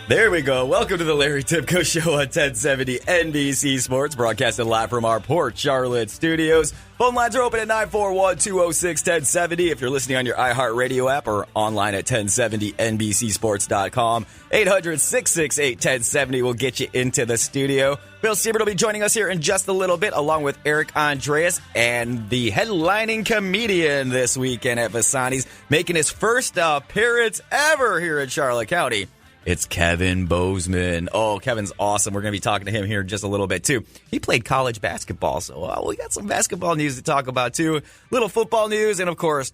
There we go. Welcome to the Larry Timko Show on 1070 NBC Sports, broadcasting live from our Port Charlotte studios. Phone lines are open at 941-206-1070 if you're listening on your iHeartRadio app or online at 1070NBCSports.com. 800-668-1070 will get you into the studio. Bill Siebert will be joining us here in just a little bit, along with Eric Andreas and the headlining comedian this weekend at Vasani's, making his first appearance ever here in Charlotte County. It's Kevin Bozeman. Oh, Kevin's awesome. We're going to be talking to him here in just a little bit, too. He played college basketball, so we got some basketball news to talk about, too. Little football news, and, of course,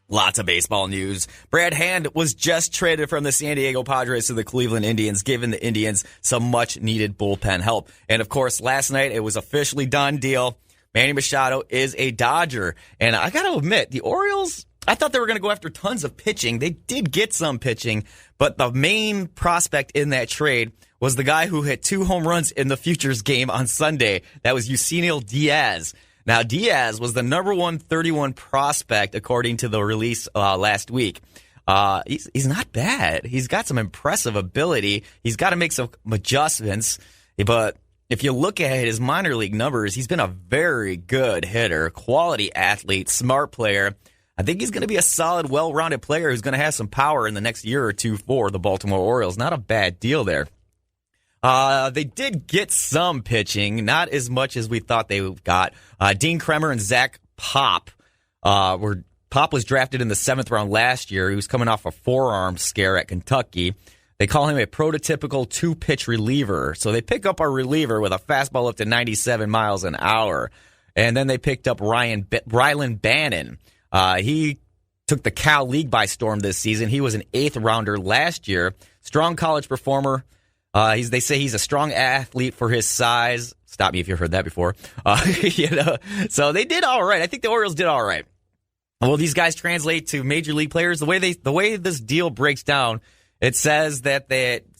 lots of baseball news. Brad Hand was just traded from the San Diego Padres to the Cleveland Indians, giving the Indians some much-needed bullpen help. And, of course, last night it was officially done deal. Manny Machado is a Dodger. And I got to admit, the Orioles, I thought they were going to go after tons of pitching. They did get some pitching, but the main prospect in that trade was the guy who hit 2 home runs in the Futures game on Sunday. That was Yusniel Diaz. Now, Diaz was the number 131 prospect, according to the release last week. He's not bad. He's got some impressive ability. He's got to make some adjustments, but if you look at his minor league numbers, he's been a very good hitter, quality athlete, smart player. I think he's going to be a solid, well-rounded player who's going to have some power in the next year or two for the Baltimore Orioles. Not a bad deal there. They did get some pitching, not as much as we thought they got. Dean Kremer and Zach Pop Pop was drafted in the 7th round last year. He was coming off a forearm scare at Kentucky. They call him a prototypical 2-pitch reliever. So they pick up a reliever with a fastball up to 97 miles an hour. And then they picked up Rylan Bannon. He took the Cal League by storm this season. He was an 8th rounder last year. Strong college performer. They say he's a strong athlete for his size. Stop me if you've heard that before. So they did all right. I think the Orioles did all right. Well, these guys translate to major league players. The way this deal breaks down, it says that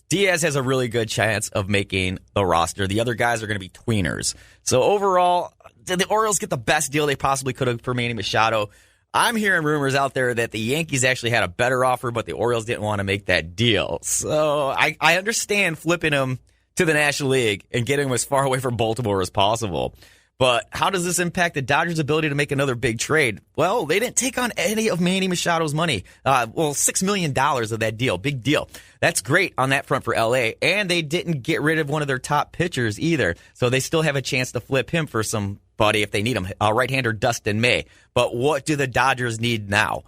Diaz has a really good chance of making the roster. The other guys are going to be tweeners. So overall, did the Orioles get the best deal they possibly could have for Manny Machado? I'm hearing rumors out there that the Yankees actually had a better offer, but the Orioles didn't want to make that deal. So I understand flipping him to the National League and getting him as far away from Baltimore as possible. But how does this impact the Dodgers' ability to make another big trade? Well, they didn't take on any of Manny Machado's money. $6 million of that deal. Big deal. That's great on that front for L.A., and they didn't get rid of one of their top pitchers either. So they still have a chance to flip him for somebody if they need him, right-hander Dustin May. But what do the Dodgers need now?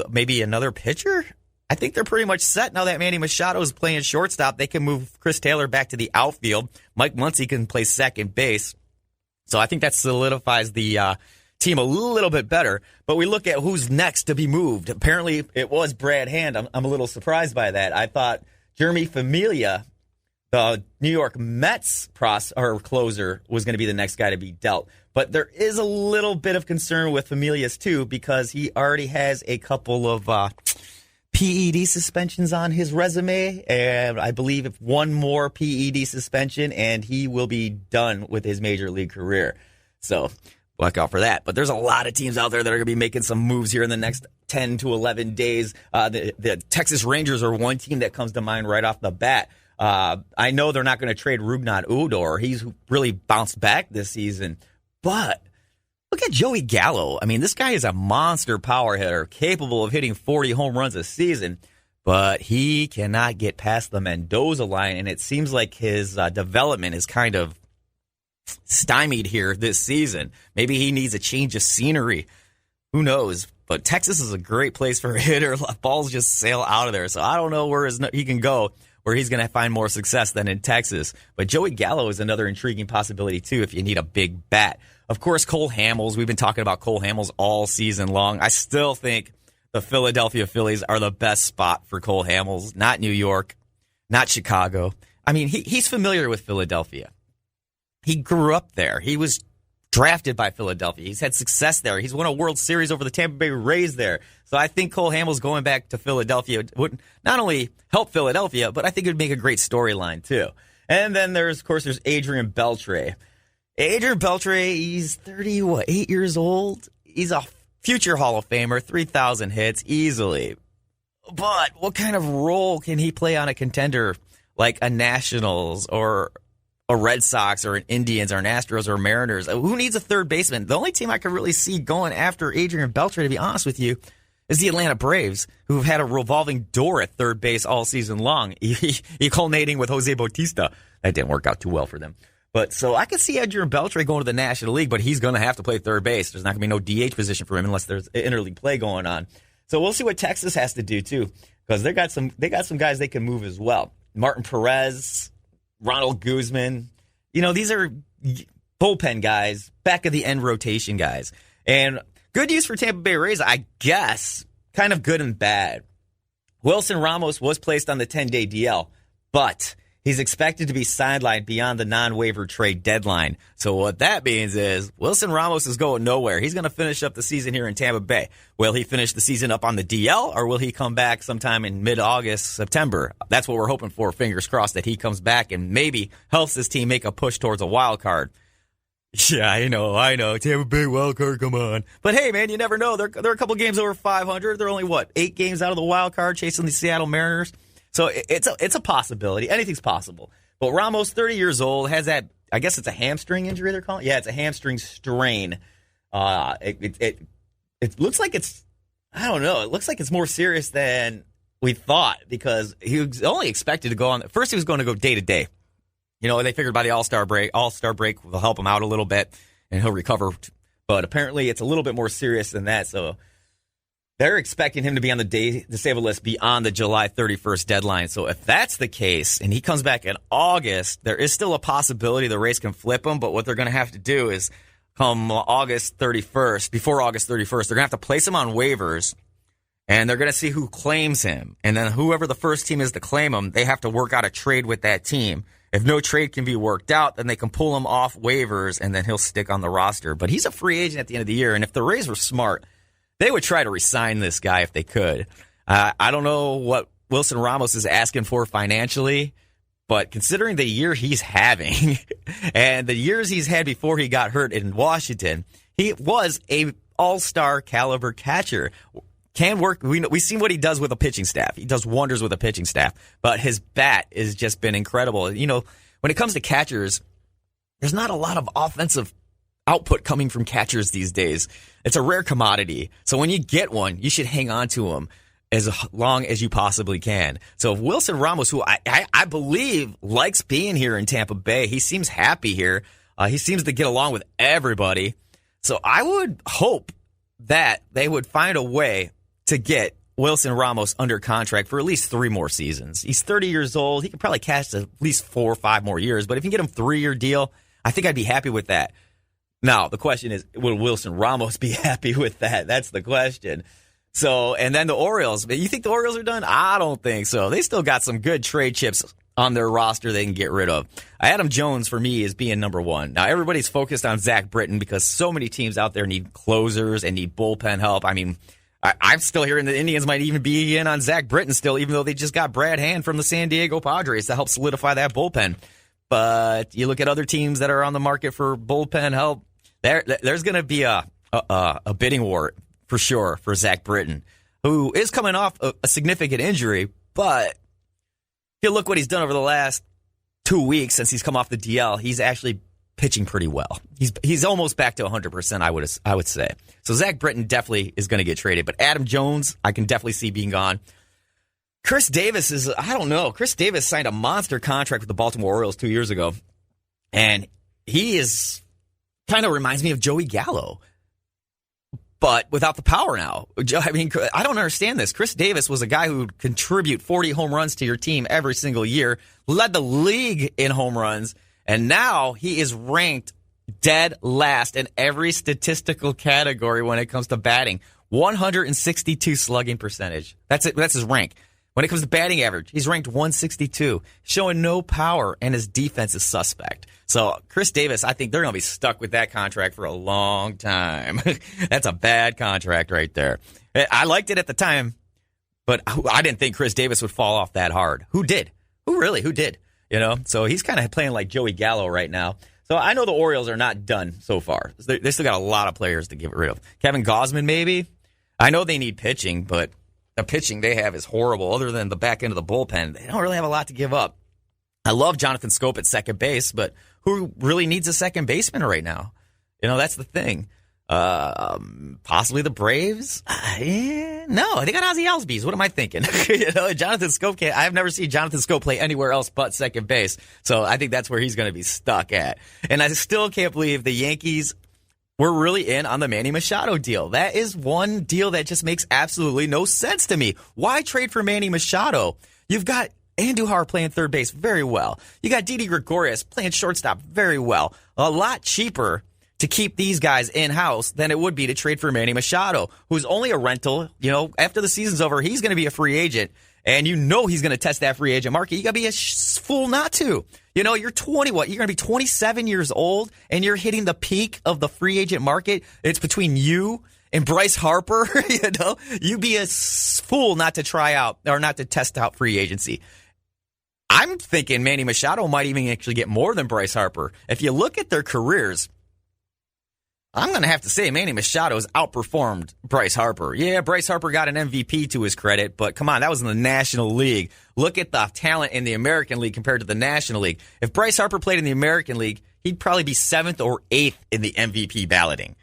Maybe another pitcher? I think they're pretty much set now that Manny Machado is playing shortstop. They can move Chris Taylor back to the outfield. Mike Muncy can play second base. So I think that solidifies the team a little bit better. But we look at who's next to be moved. Apparently, it was Brad Hand. I'm a little surprised by that. I thought Jeremy Familia, the New York Mets closer, was going to be the next guy to be dealt. But there is a little bit of concern with Familia's, too, because he already has a couple of PED suspensions on his resume, and I believe if one more PED suspension, and he will be done with his major league career. So look out for that. But there's a lot of teams out there that are going to be making some moves here in the next 10 to 11 days. The Texas Rangers are one team that comes to mind right off the bat. I know they're not going to trade Rougned Odor. He's really bounced back this season. But look at Joey Gallo. I mean, this guy is a monster power hitter, capable of hitting 40 home runs a season, but he cannot get past the Mendoza line, and it seems like his development is kind of stymied here this season. Maybe he needs a change of scenery. Who knows? But Texas is a great place for a hitter. Balls just sail out of there, so I don't know where he can go, where he's going to find more success than in Texas. But Joey Gallo is another intriguing possibility, too, if you need a big bat. Of course, Cole Hamels. We've been talking about Cole Hamels all season long. I still think the Philadelphia Phillies are the best spot for Cole Hamels, not New York, not Chicago. I mean, he's familiar with Philadelphia. He grew up there. He was drafted by Philadelphia. He's had success there. He's won a World Series over the Tampa Bay Rays there. So I think Cole Hamels going back to Philadelphia would not only help Philadelphia, but I think it would make a great storyline, too. And then there's Adrian Beltre. Adrian Beltre, he's 8 years old? He's a future Hall of Famer, 3,000 hits easily. But what kind of role can he play on a contender like a Nationals or a Red Sox or an Indians or an Astros or Mariners? Who needs a third baseman? The only team I could really see going after Adrian Beltre, to be honest with you, is the Atlanta Braves, who've had a revolving door at third base all season long, culminating with Jose Bautista. That didn't work out too well for them. But so I could see Adrian Beltre going to the National League, but he's going to have to play third base. There's not going to be no DH position for him unless there's interleague play going on. So we'll see what Texas has to do too, because they got some guys they can move as well. Martin Perez, Ronald Guzman, these are bullpen guys, back of the end rotation guys, and good news for Tampa Bay Rays, I guess. Kind of good and bad. Wilson Ramos was placed on the 10-day DL, but he's expected to be sidelined beyond the non-waiver trade deadline. So what that means is Wilson Ramos is going nowhere. He's going to finish up the season here in Tampa Bay. Will he finish the season up on the DL, or will he come back sometime in mid-August, September? That's what we're hoping for. Fingers crossed that he comes back and maybe helps this team make a push towards a wild card. Yeah, I know. Tampa Bay wild card, come on. But hey, man, you never know. They're a couple games over 500. They're only, 8 games out of the wild card chasing the Seattle Mariners. So it's a possibility. Anything's possible. But Ramos, 30 years old, has that, I guess it's a hamstring injury they're calling it? Yeah, it's a hamstring strain. It looks like it's, I don't know, it looks like it's more serious than we thought, because he was only expected to go on. First, he was going to go day to day. They figured by the All-Star break will help him out a little bit, and he'll recover. But apparently it's a little bit more serious than that. So they're expecting him to be on the disabled list beyond the July 31st deadline. So if that's the case, and he comes back in August, there is still a possibility the Rays can flip him. But what they're going to have to do is come August 31st, before August 31st, they're going to have to place him on waivers, and they're going to see who claims him. And then whoever the first team is to claim him, they have to work out a trade with that team. If no trade can be worked out, then they can pull him off waivers, and then he'll stick on the roster. But he's a free agent at the end of the year, and if the Rays were smart, they would try to re-sign this guy if they could. I don't know what Wilson Ramos is asking for financially, but considering the year he's having and the years he's had before he got hurt in Washington, he was a all-star caliber catcher. Can work. We've seen what he does with a pitching staff. He does wonders with a pitching staff, but his bat has just been incredible. When it comes to catchers, there's not a lot of offensive output coming from catchers these days. It's a rare commodity. So when you get one, you should hang on to him as long as you possibly can. So if Wilson Ramos, who I believe likes being here in Tampa Bay, he seems happy here. He seems to get along with everybody. So I would hope that they would find a way to get Wilson Ramos under contract for at least 3 more seasons. He's 30 years old. He could probably catch at least 4 or 5 more years. But if you can get him a 3-year deal, I think I'd be happy with that. Now, the question is, will Wilson Ramos be happy with that? That's the question. So, and then the Orioles. You think the Orioles are done? I don't think so. They still got some good trade chips on their roster they can get rid of. Adam Jones, for me, is being number 1. Now, everybody's focused on Zach Britton because so many teams out there need closers and need bullpen help. I mean, I'm still hearing the Indians might even be in on Zach Britton still, even though they just got Brad Hand from the San Diego Padres to help solidify that bullpen. But you look at other teams that are on the market for bullpen help, there's going to be a bidding war for sure for Zach Britton, who is coming off a significant injury. But if you look what he's done over the last 2 weeks since he's come off the DL, he's actually pitching pretty well. He's almost back to 100%, I would say. So Zach Britton definitely is going to get traded. But Adam Jones, I can definitely see being gone. Chris Davis is, I don't know. Chris Davis signed a monster contract with the Baltimore Orioles 2 years ago. And he is kind of reminds me of Joey Gallo, but without the power now. I mean, I don't understand this. Chris Davis was a guy who would contribute 40 home runs to your team every single year, led the league in home runs, and now he is ranked dead last in every statistical category when it comes to batting. 162 slugging percentage. That's it. That's his rank. When it comes to batting average, he's ranked 162, showing no power, and his defense is suspect. So Chris Davis, I think they're going to be stuck with that contract for a long time. That's a bad contract right there. I liked it at the time, but I didn't think Chris Davis would fall off that hard. Who did? Who did? So he's kind of playing like Joey Gallo right now. So I know the Orioles are not done so far. They still got a lot of players to get rid of. Kevin Bozeman, maybe. I know they need pitching, but the pitching they have is horrible. Other than the back end of the bullpen, they don't really have a lot to give up. I love Jonathan Schoop at second base, but who really needs a second baseman right now? That's the thing. Possibly the Braves? No, they got Ozzie Albies. What am I thinking? Jonathan Schoop I've never seen Jonathan Schoop play anywhere else but second base. So I think that's where he's going to be stuck at. And I still can't believe the Yankees were really in on the Manny Machado deal. That is one deal that just makes absolutely no sense to me. Why trade for Manny Machado? You've got Andujar playing third base very well. You got Didi Gregorius playing shortstop very well. A lot cheaper to keep these guys in-house than it would be to trade for Manny Machado, who's only a rental. After the season's over, he's going to be a free agent, and he's going to test that free agent market. You got to be a fool not to. You're 20, You're going to be 27 years old, and you're hitting the peak of the free agent market. It's between you and Bryce Harper. You'd be a fool not to try out or not to test out free agency. I'm thinking Manny Machado might even actually get more than Bryce Harper. If you look at their careers, I'm going to have to say Manny Machado has outperformed Bryce Harper. Yeah, Bryce Harper got an MVP to his credit, but come on, that was in the National League. Look at the talent in the American League compared to the National League. If Bryce Harper played in the American League, he'd probably be 7th or 8th in the MVP balloting.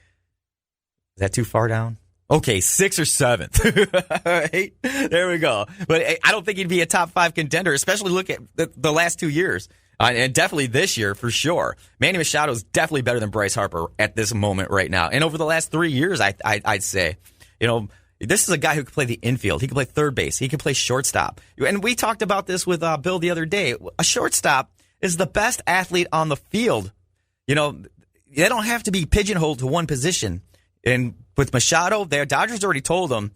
Is that too far down? Okay, 6th or 7th. All right, there we go. But I don't think he'd be a top 5 contender, especially look at the last 2 years. And definitely this year, for sure. Manny Machado is definitely better than Bryce Harper at this moment right now. And over the last 3 years, I'd say, this is a guy who can play the infield. He can play third base. He can play shortstop. And we talked about this with Bill the other day. A shortstop is the best athlete on the field. They don't have to be pigeonholed to one position. And with Machado, the Dodgers already told him,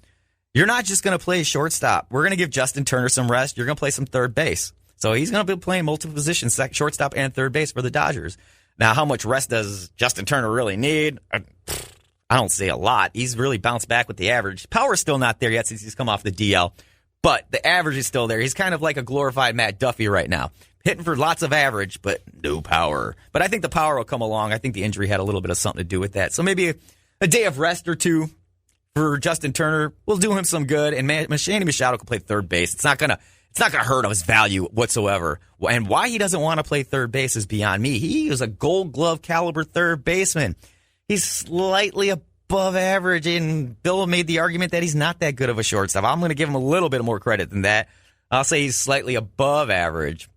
you're not just going to play shortstop. We're going to give Justin Turner some rest. You're going to play some third base. So he's going to be playing multiple positions, shortstop and third base for the Dodgers. Now, how much rest does Justin Turner really need? I don't say a lot. He's really bounced back with the average. Power's still not there yet since he's come off the DL, but the average is still there. He's kind of like a glorified Matt Duffy right now, hitting for lots of average, but no power. But I think the power will come along. I think the injury had a little bit of something to do with that. So maybe a day of rest or two for Justin Turner will do him some good, and Manny Machado can play third base. It's not gonna hurt his value whatsoever. And why he doesn't want to play third base is beyond me. He is a Gold Glove caliber third baseman. He's slightly above average, and Bill made the argument that he's not that good of a shortstop. I'm going to give him a little bit more credit than that. I'll say he's slightly above average.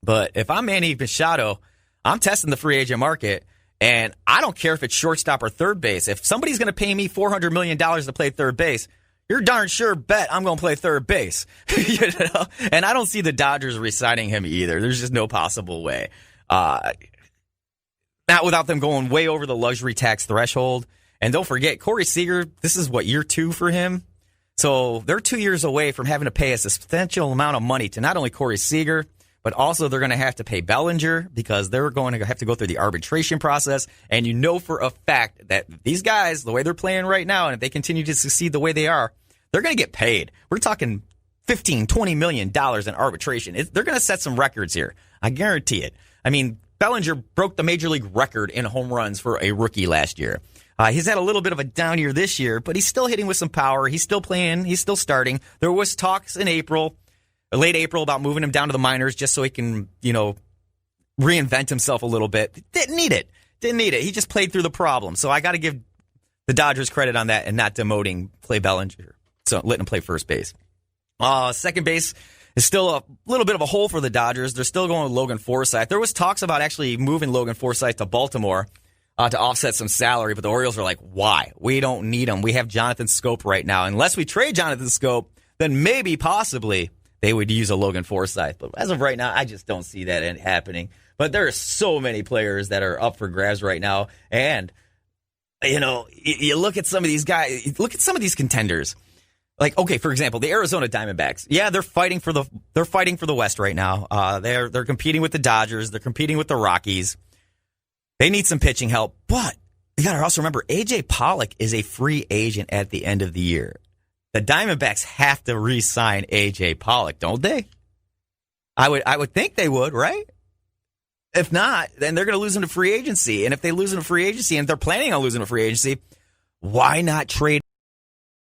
But if I'm Manny Machado, I'm testing the free agent market, and I don't care if it's shortstop or third base. If somebody's going to pay me $400 million to play third base, you're darn sure bet I'm going to play third base. And I don't see the Dodgers re-signing him either. There's just no possible way. Not without them going way over the luxury tax threshold. And don't forget, Corey Seager, this is year 2 for him? So they're 2 years away from having to pay a substantial amount of money to not only Corey Seager, but also they're going to have to pay Bellinger because they're going to have to go through the arbitration process. And you know for a fact that these guys, the way they're playing right now, and if they continue to succeed the way they are, they're going to get paid. We're talking $15, $20 million in arbitration. They're going to set some records here. I guarantee it. I mean, Bellinger broke the major league record in home runs for a rookie last year. He's had a little bit of a down year this year, but he's still hitting with some power. He's still playing. He's still starting. There was talks in late April, about moving him down to the minors just so he can, reinvent himself a little bit. Didn't need it. He just played through the problem. So I got to give the Dodgers credit on that and not demoting Clay Bellinger. So letting him play first base. Second base is still a little bit of a hole for the Dodgers. They're still going with Logan Forsythe. There was talks about actually moving Logan Forsythe to Baltimore to offset some salary, but the Orioles are like, why? We don't need him. We have Jonathan Schoop right now. Unless we trade Jonathan Schoop, then maybe, possibly, they would use a Logan Forsythe. But as of right now, I just don't see that happening. But there are so many players that are up for grabs right now. And, you look at some of these guys, look at some of these contenders. Like, okay, for example, the Arizona Diamondbacks. Yeah, they're fighting for the West right now. They're competing with the Dodgers. They're competing with the Rockies. They need some pitching help. But you got to also remember, A.J. Pollock is a free agent at the end of the year. The Diamondbacks have to re-sign A.J. Pollock, don't they? I would think they would, right? If not, then they're going to lose him to free agency. And if they lose him to free agency, and they're planning on losing him to free agency, why not trade